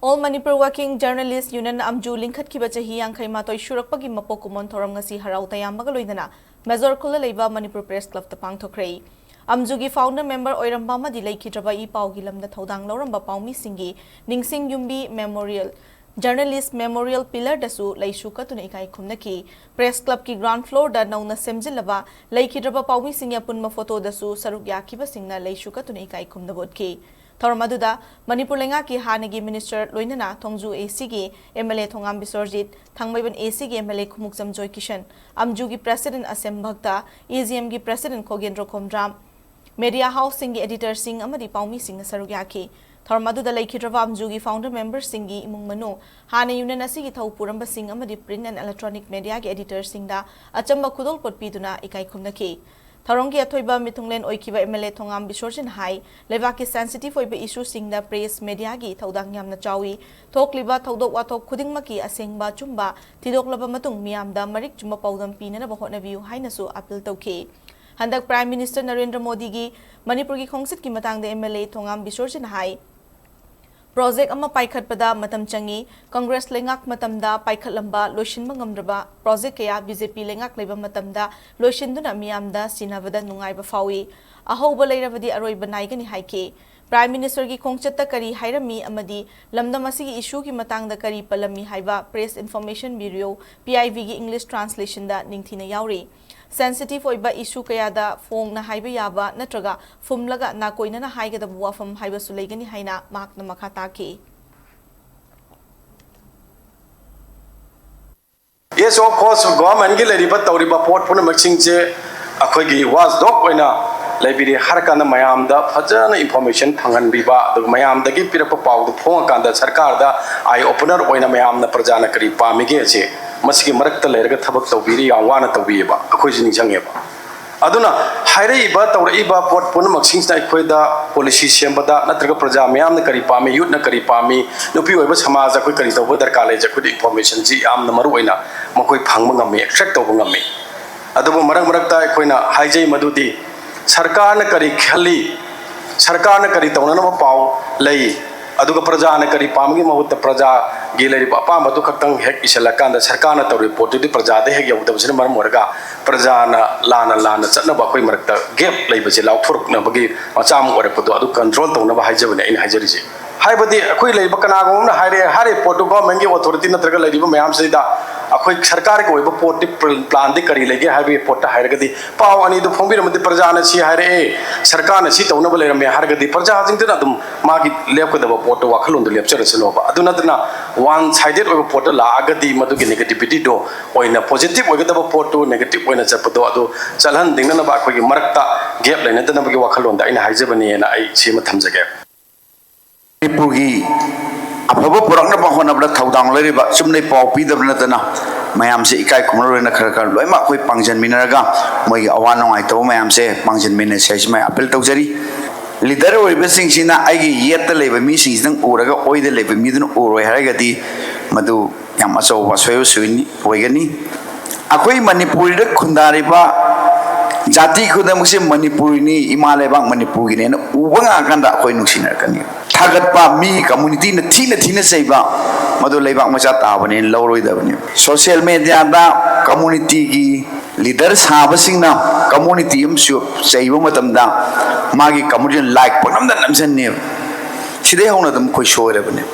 All Manipur Working Journalists Union Amwju Lingkhatkhiba Chahi Matoi Shurakpagi Mapok Kumon Thouram ngasi harau tayambaga loidana Major Khula leiba Manipur Press Club ta Pangthokhre Amwju gi founder member oiramba amadi leikhidraba I pau gi lamda thodang lauramba paumi singi Ningsing Yumbi Memorial Journalist Memorial Pillar dasu leisu katuna ikai khumnaki Press Club ki ground floor da nauna semjilaba leikhidraba paumi singya punma photo dasu saruk yakhiba singna leisu katuna ikai khumnabotki Thouram aduda Manipur lenga ki hanagi minister loinana Thongju AC gi MLA Thongam Bisorjit Thangmaiban AC gi MLA Khumuksam Joy Kishan Amwju gi president Asem Bhakta AGM gi president Khogendro Khomdram Media House singi editor sing amadi paumi sing saruk yaki Thouram aduda leikhidraba Amwju gi founder member singi imung manu hana union asigi thau puramba sing amadi print and electronic media gi editor sing da achamba khudol pot piduna ikai khumnaki Thouram ki athoiba mitunglen oikiba MLA Thongam Bisorjin hai leva ki sensitive oiba issue sing da press media gi thodang yamna chawi thokliba thodok wathok khudingma ki asengba chumba thidoklaba matung miyam da marik chumba paudam pinana ba hotna view haina su appeal tawki handak Prime Minister Narendra Modi gi Manipur gi khongsit ki matang da MLA Thongam Bisorjin hai Project ama paikhatpada matam changi Congress lengak matamda paikhatlamba loishinba ngamdraba project kaya BJP lengak leiba matamda loishinduna miyamda sinabada nungaiba fawi ahoba leirabadi aroiba naigani haike Prime Minister gi khongchatta kari hairami amadi lamdam asigi issue ki matangda kari palami haiba Press Information Bureau PIV gi English translation da ningthina yauri sensitive oiba issue kaya da phone na haiba yaba natraga fumlaga na koina na haiga da wafam haiba sulaigani haina makna makhata ki Yes, of course, government gi leriba tawriba port puna maxing che akhoi gi was dog oina laibiri har kana mayam da fajana information phangan biba da mayam da gi pirapa paw da phong kan da sarkar da eye opener oina mayam na prajana kari pami ge che masigi marakta lerga thabak tawbiri ya wana tawbiba akhoi jini jangeba aduna haire iba tawra iba port puna maxing na akhoi da policy sembada natraga praja mayam na kari pami youth na kari pami nupi oiba samaj akhoi kari tawba darkar le jakhu information ji am na maru oina makoi phangma ngame extract tawba ngame adubu marakta akhoi na haijai madudi सरकार ने करी खली सरकार ने करी तौना नम पाव लई अदुगा प्रजा ने करी पामगी महुत प्रजा गिलरी पापा मधु खतंग हेक इशलकांद सरकार ने तौरी पोटुदी प्रजा दे हेक यौदबसिन मरम मोरगा प्रजा ना लाना चटनबा कोई मरक्ता गैप लईबसे लाउथोरकनबगी मचाम ओरपदो अदु कंट्रोल तौनबा हाइजबने इन हाइजरिजे हाइबदी अखोई लईब कनागोमना हारे पोटु गवर्नमेंट की अथॉरिटी नत्रगा लईब मयाम सेदा अखोई सरकार के ओइब पोर्ट प्लान दे करी लेगे हाइबे पोर्ट हाइरगदी पाव अनि दु फोंबिरमदि प्रजा न सी हाइरे सरकार न सी तौनब लेरमे हारगदी प्रजा जिंदना दुम मागी लेपकदब पोर्ट वाखलोंद लेपचरसनोबा अदु नतना वन साइडेड ओइब पोर्ट लागदी मदुगी नेगेटिविटी दो ओइना पॉजिटिव ओइगदब पोर्ट तो नेगेटिव ओइना चपदो अदु चलहन दिंगनबा अखोई मरक्ता गैप लेनदनबगी वाखलोंद आइना हाइजबनी ना आई सीमा थमजगे Manipur gi afaba puraknaba honabda thodang leriba chumnei paw pidab natana mayam se ikai khumrorena khar loima koi pangjan minaraga moi gi awan nongai to mayam se pangjan mine se mai appeal tawjari leader oibe sing sina aigi yetta leba mi sing sing uraga oide leba mi dun uroi haragadi madu yam aso wasoyo suini oigani akoi Manipur da khundariba jati khudam se Manipur ni imaleba Manipur gi ne ubanga kanda akoi nusinar kani Thagatpa mi community na thina seiba madu leibak macha tabane loroi dabane social media da community gi leader sabasing na community umsu seiba matamda magi community like ponam da namsan ne sidai hona dum koi shoire bane